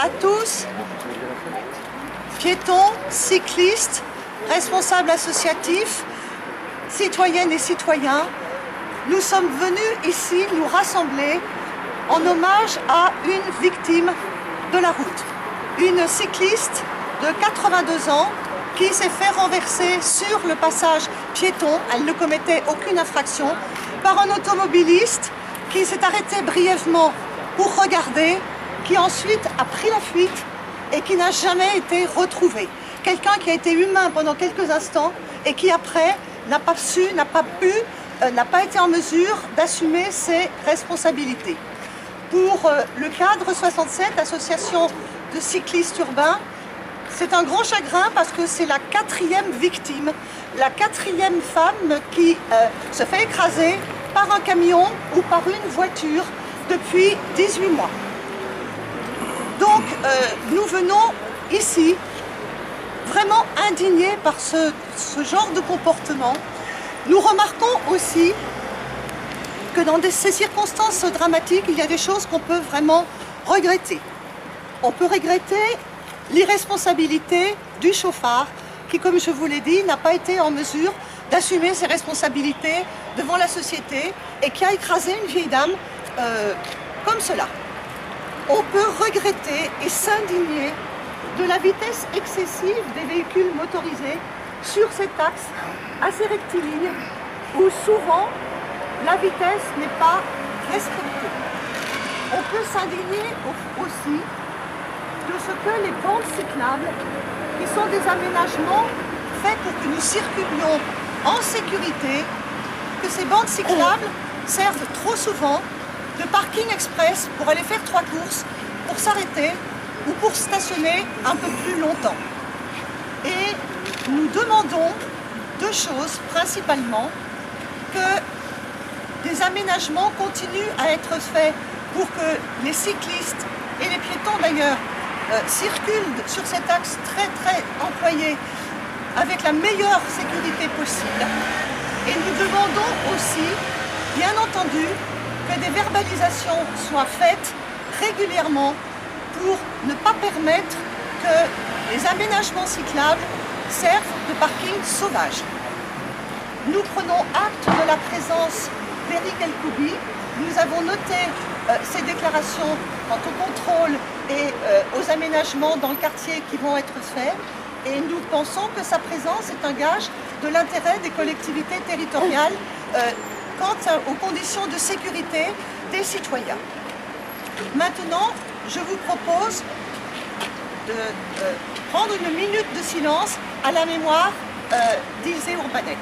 à tous, piétons, cyclistes, responsables associatifs, citoyennes et citoyens. Nous sommes venus ici nous rassembler en hommage à une victime de la route. Une cycliste de 82 ans qui s'est fait renverser sur le passage piéton, elle ne commettait aucune infraction, par un automobiliste qui s'est arrêté brièvement pour regarder, qui ensuite a pris la fuite et qui n'a jamais été retrouvé. Quelqu'un qui a été humain pendant quelques instants et qui après n'a pas su, n'a pas été en mesure d'assumer ses responsabilités. Pour le cadre 67, association de cyclistes urbains, c'est un grand chagrin parce que c'est la 4e victime, la 4e femme qui se fait écraser par un camion ou par une voiture depuis 18 mois. Donc nous venons ici vraiment indignés par ce genre de comportement. Nous remarquons aussi que dans ces circonstances dramatiques, il y a des choses qu'on peut vraiment regretter. On peut regretter l'irresponsabilité du chauffard qui, comme je vous l'ai dit, n'a pas été en mesure d'assumer ses responsabilités devant la société et qui a écrasé une vieille dame comme cela. On peut regretter et s'indigner de la vitesse excessive des véhicules motorisés sur cet axe assez rectiligne où souvent la vitesse n'est pas respectée. On peut s'indigner aussi de ce que les bandes cyclables, qui sont des aménagements faits pour que nous circulions en sécurité, que ces bandes cyclables servent trop souvent de parking express pour aller faire 3 courses, pour s'arrêter ou pour stationner un peu plus longtemps. Et nous demandons 2 choses principalement: que des aménagements continuent à être faits pour que les cyclistes et les piétons d'ailleurs circulent sur cet axe très employé avec la meilleure sécurité possible. Et nous demandons aussi, bien entendu, que des verbalisations soient faites régulièrement pour ne pas permettre que les aménagements cyclables servent de parking sauvage. Nous prenons acte de la présence d'Éric El-Koubi. Nous avons noté ses déclarations quant au contrôle et aux aménagements dans le quartier qui vont être faits. Et nous pensons que sa présence est un gage de l'intérêt des collectivités territoriales quant aux conditions de sécurité des citoyens. Maintenant, je vous propose de prendre une minute de silence à la mémoire d'Ilse Urbanek.